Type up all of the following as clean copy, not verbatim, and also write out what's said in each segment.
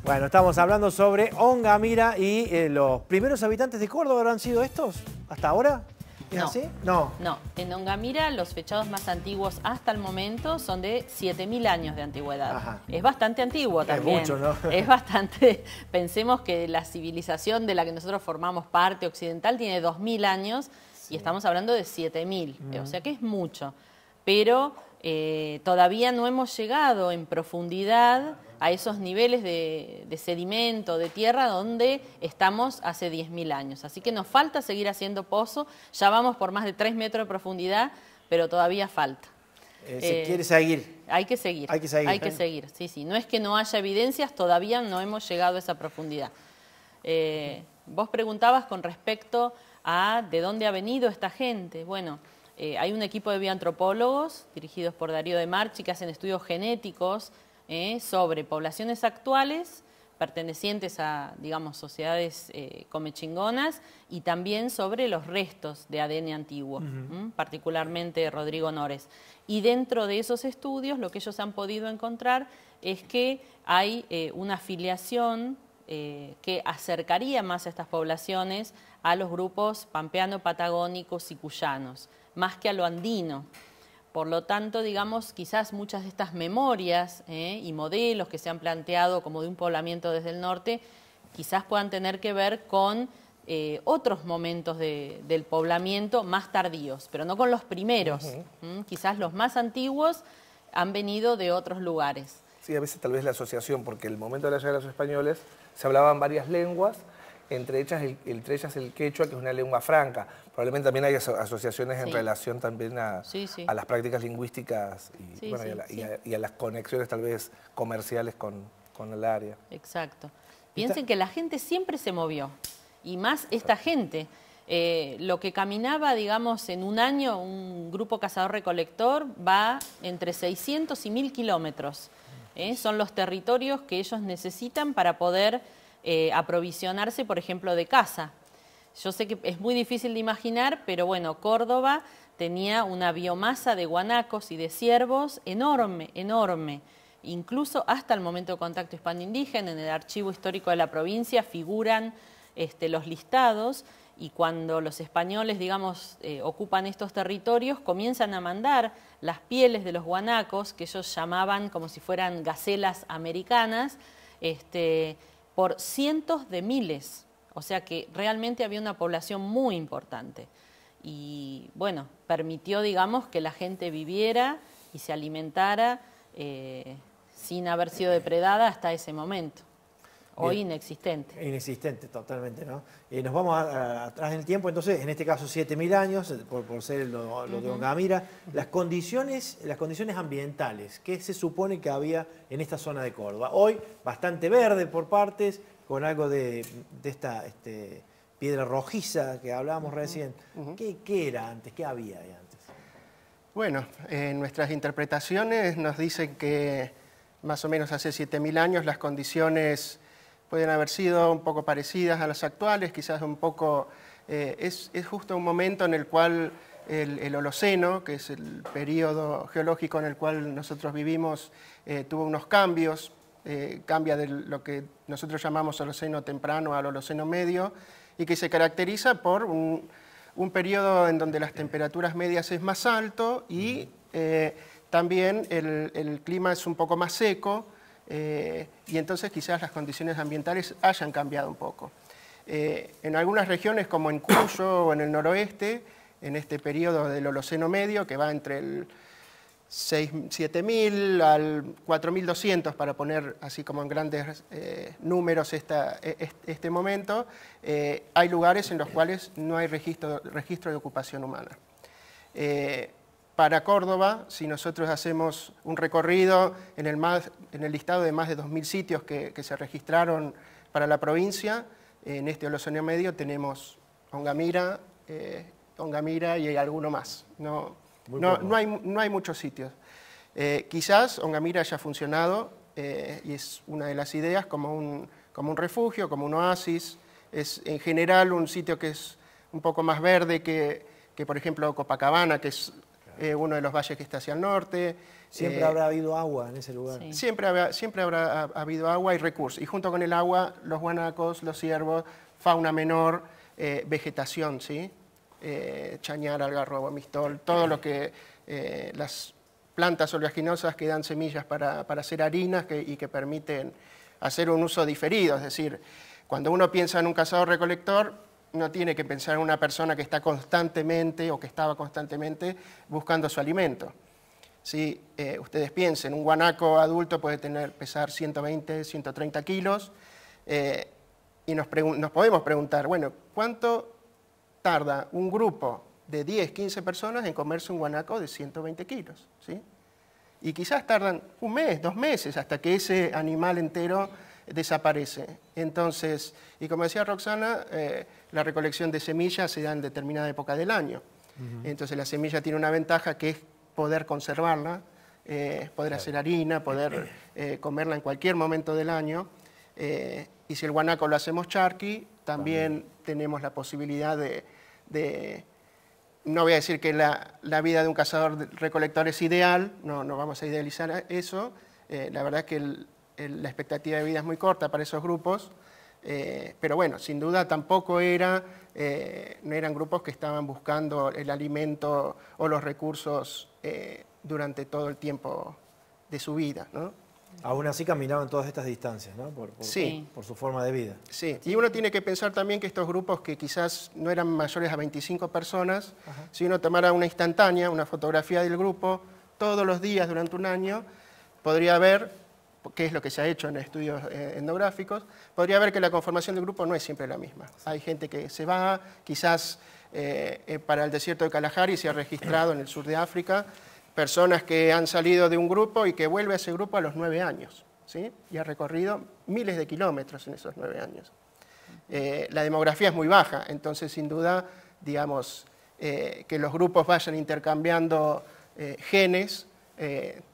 Bueno, estamos hablando sobre Ongamira y los primeros habitantes de Córdoba habrán sido estos hasta ahora. ¿Es No. así? No. No, en Ongamira los fechados más antiguos hasta el momento son de 7000 años de antigüedad. Ajá. Es bastante antiguo también. Es mucho, ¿no? Es bastante. Pensemos que la civilización de la que nosotros formamos parte occidental tiene 2000 años y estamos hablando de 7000. O sea que es mucho. Pero todavía no hemos llegado en profundidad a esos niveles de sedimento, de tierra, donde estamos hace 10.000 años. Así que nos falta seguir haciendo pozo. Ya vamos por más de 3 metros de profundidad, pero todavía falta. Se quiere seguir. Hay que seguir. Hay que seguir. Hay que seguir, sí, sí. No es que no haya evidencias, todavía no hemos llegado a esa profundidad. Vos preguntabas con respecto a de dónde ha venido esta gente. Bueno, hay un equipo de bioantropólogos dirigidos por Darío de Marchi que hacen estudios genéticos sobre poblaciones actuales pertenecientes a, digamos, sociedades comechingonas y también sobre los restos de ADN antiguo, particularmente Rodrigo Nores. Y dentro de esos estudios lo que ellos han podido encontrar es que hay una filiación que acercaría más a estas poblaciones a los grupos pampeano-patagónicos y cuyanos, más que a lo andino. Por lo tanto, digamos, quizás muchas de estas memorias y modelos que se han planteado como de un poblamiento desde el norte, quizás puedan tener que ver con otros momentos del poblamiento más tardíos, pero no con los primeros. Quizás los más antiguos han venido de otros lugares. Sí, a veces tal vez la asociación, porque el momento de la llegada de los españoles se hablaban varias lenguas, entre ellas el quechua, que es una lengua franca. Probablemente también hay asociaciones en relación también a las prácticas lingüísticas y a las conexiones tal vez comerciales con el área. Exacto. Piensen que la gente siempre se movió, y más esta gente. Lo que caminaba, digamos, en un año, un grupo cazador-recolector va entre 600 y 1000 kilómetros. Son los territorios que ellos necesitan para poder aprovisionarse, por ejemplo, de caza. Yo sé que es muy difícil de imaginar, pero bueno, Córdoba tenía una biomasa de guanacos y de ciervos enorme, enorme. Incluso hasta el momento de contacto hispano-indígena, en el archivo histórico de la provincia figuran los listados, y cuando los españoles, digamos, ocupan estos territorios, comienzan a mandar las pieles de los guanacos, que ellos llamaban como si fueran gacelas americanas, por cientos de miles. O sea que realmente había una población muy importante. Y bueno, permitió, digamos, que la gente viviera y se alimentara sin haber sido depredada hasta ese momento. Hoy inexistente. Inexistente, totalmente, ¿no? Nos vamos atrás en el tiempo, entonces, en este caso 7000 años, por ser lo de Ongamira. Las condiciones ambientales, ¿qué se supone que había en esta zona de Córdoba? Hoy, bastante verde por partes, con algo de esta piedra rojiza que hablábamos recién. ¿Qué era antes? ¿Qué había ahí antes? Bueno, nuestras interpretaciones nos dicen que más o menos hace 7000 años las condiciones pueden haber sido un poco parecidas a las actuales, quizás un poco... es justo un momento en el cual el Holoceno, que es el periodo geológico en el cual nosotros vivimos, tuvo unos cambios. Cambia de lo que nosotros llamamos Holoceno temprano al Holoceno medio, y que se caracteriza por un periodo en donde las temperaturas medias es más alto y también el clima es un poco más seco, y entonces quizás las condiciones ambientales hayan cambiado un poco. En algunas regiones, como en Cuyo o en el noroeste, en este periodo del Holoceno medio, que va entre el 7000 al 4200, para poner así como en grandes números este momento, hay lugares en los cuales no hay registro de ocupación humana. Para Córdoba, si nosotros hacemos un recorrido en el listado de más de 2000 sitios que se registraron para la provincia, en este Holoceno medio tenemos Ongamira y hay alguno más. No hay muchos sitios. Quizás Ongamira haya funcionado, y es una de las ideas, como un refugio, como un oasis. Es en general un sitio que es un poco más verde que por ejemplo, Copacabana, que es uno de los valles que está hacia el norte. Siempre habrá habido agua en ese lugar. Sí. Siempre habrá habido agua y recursos. Y junto con el agua, los guanacos, los ciervos, fauna menor, vegetación, ¿sí? Chañar, algarrobo, mistol, todo lo que las plantas oleaginosas que dan semillas para hacer harinas y que permiten hacer un uso diferido. Es decir, cuando uno piensa en un cazador-recolector, no tiene que pensar en una persona que está constantemente o que estaba constantemente buscando su alimento. Si ustedes piensen, un guanaco adulto puede pesar 120, 130 kilos, y nos podemos preguntar, bueno, ¿cuánto tarda un grupo de 10, 15 personas en comerse un guanaco de 120 kilos? ¿Sí? Y quizás tardan un mes, 2 meses, hasta que ese animal entero desaparece. Entonces, y como decía Roxana, la recolección de semillas se da en determinada época del año. Entonces la semilla tiene una ventaja que es poder conservarla, poder hacer harina, poder comerla en cualquier momento del año. Y si el guanaco lo hacemos charqui, también tenemos la posibilidad de no voy a decir que la vida de un cazador-recolector es ideal, no vamos a idealizar eso. La verdad es que la expectativa de vida es muy corta para esos grupos, pero bueno, sin duda tampoco no eran grupos que estaban buscando el alimento o los recursos durante todo el tiempo de su vida, ¿no? Aún así caminaban todas estas distancias, ¿no? Sí. Por su forma de vida. Sí, y uno tiene que pensar también que estos grupos que quizás no eran mayores a 25 personas, si uno tomara una instantánea, una fotografía del grupo, todos los días durante un año, podría ver, que es lo que se ha hecho en estudios etnográficos, podría ver que la conformación del grupo no es siempre la misma. Hay gente que se va, quizás para el desierto de Kalahari se ha registrado en el sur de África, personas que han salido de un grupo y que vuelve a ese grupo a los 9 años, ¿sí? Y ha recorrido miles de kilómetros en esos 9 años. La demografía es muy baja, entonces sin duda, digamos, que los grupos vayan intercambiando genes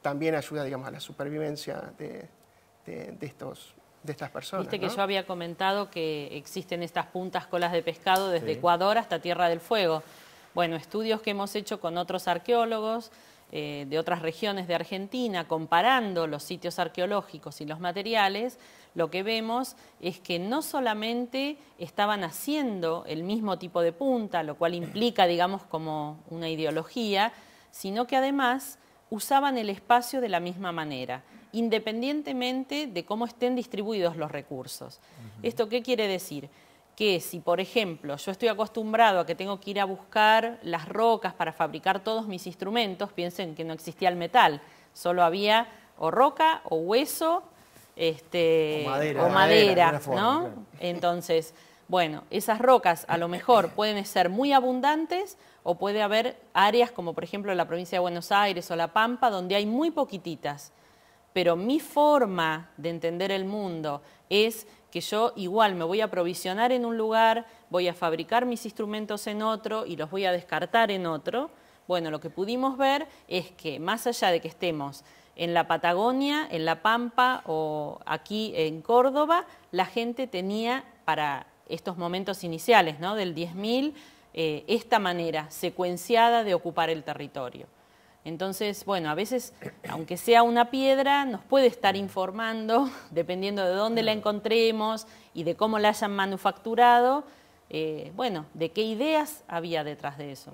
también ayuda, digamos, a la supervivencia de estas personas. Viste que ¿no? yo había comentado que existen estas puntas colas de pescado desde Ecuador hasta Tierra del Fuego. Bueno, estudios que hemos hecho con otros arqueólogos de otras regiones de Argentina, comparando los sitios arqueológicos y los materiales, lo que vemos es que no solamente estaban haciendo el mismo tipo de punta, lo cual implica, digamos, como una ideología, sino que además usaban el espacio de la misma manera, independientemente de cómo estén distribuidos los recursos. ¿Esto qué quiere decir? Que si, por ejemplo, yo estoy acostumbrado a que tengo que ir a buscar las rocas para fabricar todos mis instrumentos, piensen que no existía el metal, solo había o roca o hueso o madera, ¿no? Claro. Entonces, bueno, esas rocas a lo mejor pueden ser muy abundantes o puede haber áreas como por ejemplo la provincia de Buenos Aires o La Pampa donde hay muy poquititas. Pero mi forma de entender el mundo es que yo igual me voy a aprovisionar en un lugar, voy a fabricar mis instrumentos en otro y los voy a descartar en otro. Bueno, lo que pudimos ver es que más allá de que estemos en la Patagonia, en La Pampa o aquí en Córdoba, la gente tenía para estos momentos iniciales, ¿no? Del 10.000, esta manera secuenciada de ocupar el territorio. Entonces, bueno, a veces, aunque sea una piedra, nos puede estar informando, dependiendo de dónde la encontremos y de cómo la hayan manufacturado, bueno, de qué ideas había detrás de eso.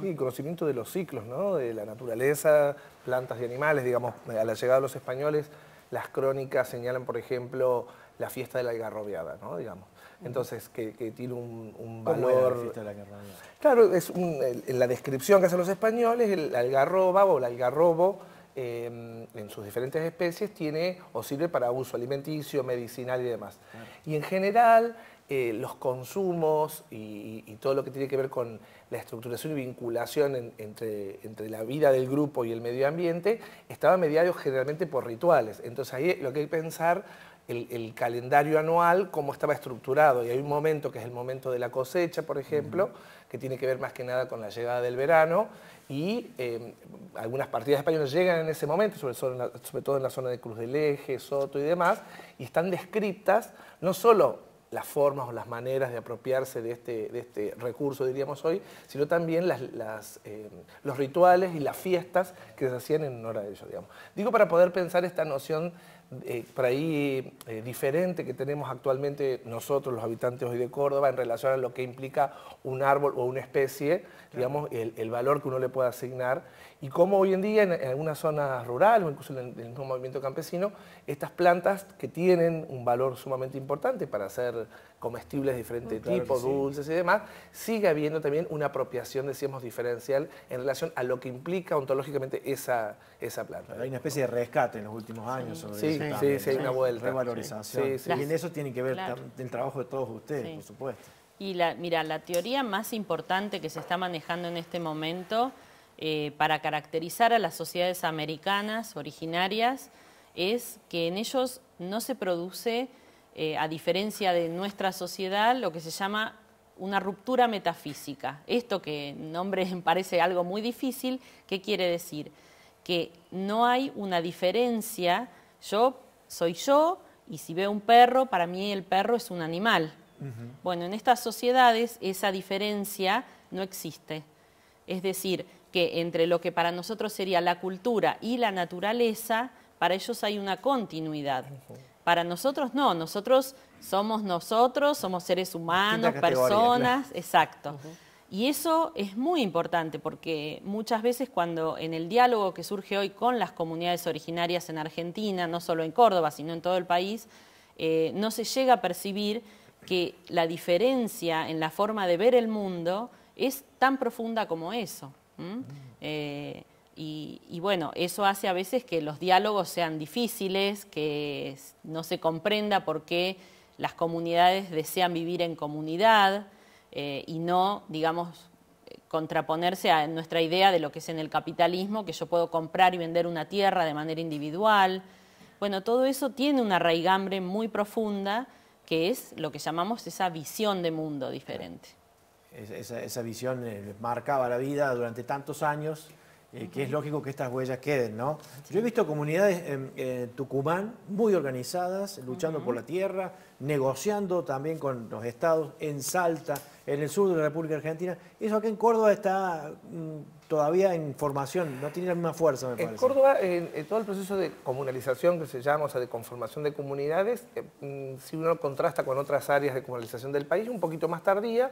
Sí, el conocimiento de los ciclos, ¿no? De la naturaleza, plantas y animales, digamos, a la llegada de los españoles, las crónicas señalan, por ejemplo, la fiesta de la algarrobeada, ¿no? Digamos. Entonces, que tiene un valor... ¿Cómo era la fiesta de la algarrobeada? Claro, en la descripción que hacen los españoles, el algarroba o el algarrobo, en sus diferentes especies, tiene o sirve para uso alimenticio, medicinal y demás. Claro. Y en general, los consumos y todo lo que tiene que ver con la estructuración y vinculación entre la vida del grupo y el medio ambiente, estaba mediado generalmente por rituales. Entonces ahí lo que hay que pensar, el calendario anual, cómo estaba estructurado. Y hay un momento que es el momento de la cosecha, por ejemplo, que tiene que ver más que nada con la llegada del verano, y algunas partidas españolas llegan en ese momento, sobre todo en la zona de Cruz del Eje, Soto y demás, y están descritas no solo las formas o las maneras de apropiarse de este recurso, diríamos hoy, sino también los rituales y las fiestas que se hacían en honor a ellos, digamos. Digo, para poder pensar esta noción por ahí diferente que tenemos actualmente nosotros, los habitantes hoy de Córdoba, en relación a lo que implica un árbol o una especie, digamos, el valor que uno le puede asignar, y cómo hoy en día en algunas zonas rurales o incluso en el mismo movimiento campesino, estas plantas que tienen un valor sumamente importante para ser comestibles de diferente tipo, dulces y demás, sigue habiendo también una apropiación, decíamos, diferencial en relación a lo que implica ontológicamente esa planta. Hay una especie de rescate en los últimos años sobre eso también, hay una vuelta. Revalorización. Y en eso tiene que ver el trabajo de todos ustedes, por supuesto. Y mira, la teoría más importante que se está manejando en este momento para caracterizar a las sociedades americanas originarias es que en ellos no se produce, a diferencia de nuestra sociedad, lo que se llama una ruptura metafísica. Esto que en nombre parece algo muy difícil, ¿qué quiere decir? Que no hay una diferencia, yo soy yo y si veo un perro, para mí el perro es un animal. Bueno, en estas sociedades esa diferencia no existe. Es decir, que entre lo que para nosotros sería la cultura y la naturaleza, para ellos hay una continuidad. Para nosotros no, nosotros, somos seres humanos, personas, exacto. Y eso es muy importante porque muchas veces cuando en el diálogo que surge hoy con las comunidades originarias en Argentina, no solo en Córdoba, sino en todo el país, no se llega a percibir que la diferencia en la forma de ver el mundo es tan profunda como eso. Y bueno, eso hace a veces que los diálogos sean difíciles, que no se comprenda por qué las comunidades desean vivir en comunidad y no, digamos, contraponerse a nuestra idea de lo que es en el capitalismo, que yo puedo comprar y vender una tierra de manera individual. Bueno, todo eso tiene una raigambre muy profunda, que es lo que llamamos esa visión de mundo diferente. Esa visión marcaba la vida durante tantos años, que es lógico que estas huellas queden, ¿no? Yo he visto comunidades en Tucumán muy organizadas, luchando por la tierra, negociando también con los estados, en Salta, en el sur de la República Argentina. Eso acá en Córdoba está todavía en formación, no tiene la misma fuerza, me parece. En Córdoba, en todo el proceso de comunalización que se llama, o sea, de conformación de comunidades, si uno contrasta con otras áreas de comunalización del país, un poquito más tardía.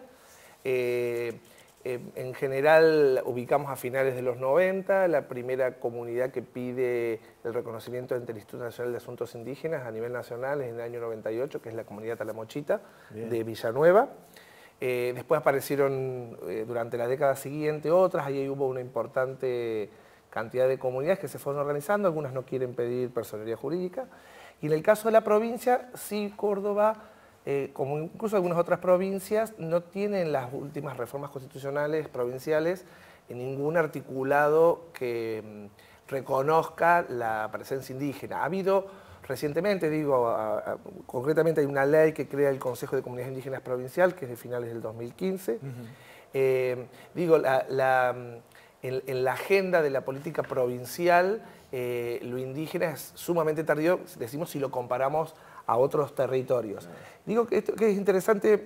En general ubicamos a finales de los 90 la primera comunidad que pide el reconocimiento ante el Instituto Nacional de Asuntos Indígenas a nivel nacional en el año 98, que es la comunidad Talamochita de Villanueva. Después aparecieron durante la década siguiente otras, ahí hubo una importante cantidad de comunidades que se fueron organizando, algunas no quieren pedir personería jurídica. Y en el caso de la provincia, sí, Córdoba, como incluso algunas otras provincias, no tienen las últimas reformas constitucionales provinciales ningún articulado que reconozca la presencia indígena. Ha habido recientemente, concretamente hay una ley que crea el Consejo de Comunidades Indígenas Provincial, que es de finales del 2015. En la agenda de la política provincial, lo indígena es sumamente tardío, decimos, si lo comparamos a otros territorios. Digo que esto que es interesante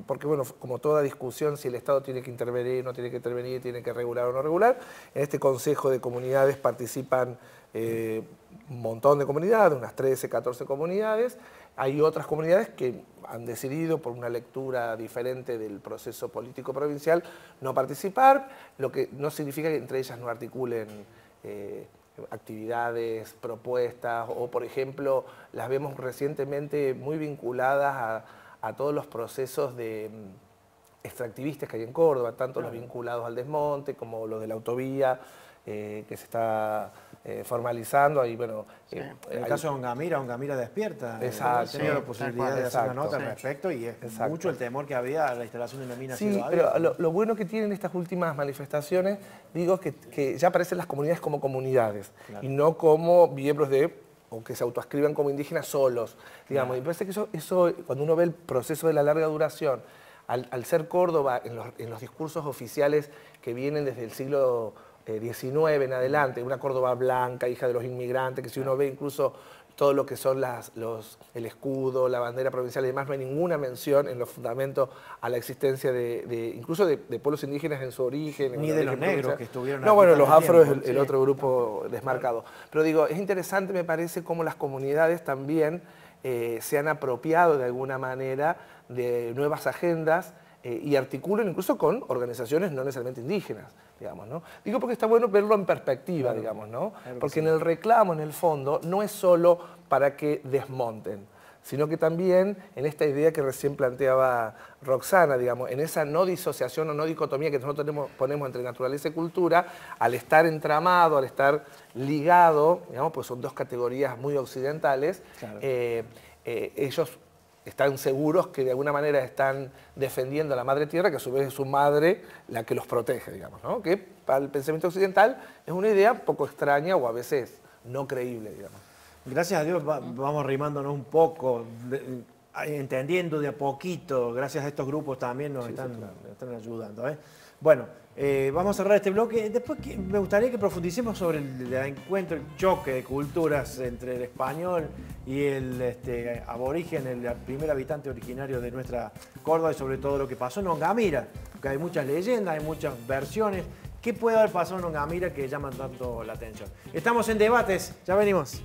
porque, bueno, como toda discusión, si el Estado tiene que intervenir, no tiene que intervenir, tiene que regular o no regular, en este Consejo de Comunidades participan un montón de comunidades, unas 13, 14 comunidades. Hay otras comunidades que han decidido, por una lectura diferente del proceso político provincial, no participar, lo que no significa que entre ellas no articulen actividades, propuestas, o por ejemplo, las vemos recientemente muy vinculadas a todos los procesos extractivistas que hay en Córdoba, tanto los vinculados al desmonte como los de la autovía, que se está formalizando. Ahí, bueno, en el caso de Ongamira despierta. Exacto. He tenido la posibilidad de hacer una nota al respecto y es mucho el temor que había a la instalación de una mina. Sí, pero lo bueno que tienen estas últimas manifestaciones, digo, que ya aparecen las comunidades como comunidades y no como miembros o que se autoascriban como indígenas solos, digamos. Y parece que eso, cuando uno ve el proceso de la larga duración, al ser Córdoba, en los discursos oficiales que vienen desde el siglo XIX en adelante, una Córdoba blanca, hija de los inmigrantes, que si uno ve incluso todo lo que son el escudo, la bandera provincial y demás, no hay ninguna mención en los fundamentos a la existencia incluso de pueblos indígenas en su origen. Ni de los negros que estuvieron aquí. No, bueno, los afros es el otro grupo desmarcado. Pero digo, es interesante, me parece, cómo las comunidades también se han apropiado de alguna manera de nuevas agendas y articulan incluso con organizaciones no necesariamente indígenas, digamos, ¿no? Digo porque está bueno verlo en perspectiva, claro, digamos, ¿no? Claro, porque sí. En el reclamo, en el fondo, no es solo para que desmonten, sino que también en esta idea que recién planteaba Roxana, digamos, en esa no disociación o no dicotomía que nosotros ponemos entre naturaleza y cultura, al estar entramado, al estar ligado, digamos, pues son dos categorías muy occidentales, claro. Ellos están seguros que de alguna manera están defendiendo a la madre tierra, que a su vez es su madre la que los protege, digamos, ¿no? Que para el pensamiento occidental es una idea poco extraña o a veces no creíble, digamos. Gracias a Dios vamos arrimándonos un poco, entendiendo de a poquito, gracias a estos grupos también nos están ayudando, ¿eh? Bueno, vamos a cerrar este bloque. Después me gustaría que profundicemos sobre el encuentro, el choque de culturas entre el español y el aborigen, el primer habitante originario de nuestra Córdoba, y sobre todo lo que pasó en Ongamira, porque hay muchas leyendas, hay muchas versiones. ¿Qué puede haber pasado en Ongamira que llaman tanto la atención? Estamos en Debates, ya venimos.